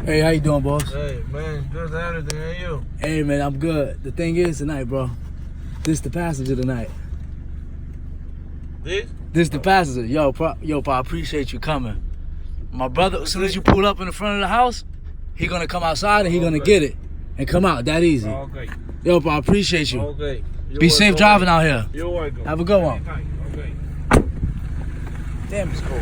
Hey, how you doing, boss? Hey, man, good Saturday, and you? Hey, man, I'm good. The thing is tonight, bro, this the passenger tonight. This the passenger. Yo, I appreciate you coming. My brother, as soon as you pull up in the front of the house, he gonna come outside and he gonna get it and come out. That easy. Okay. Yo, I appreciate you. Okay. Be safe driving out here. You're welcome. Have a good one. Okay. Damn, it's cold.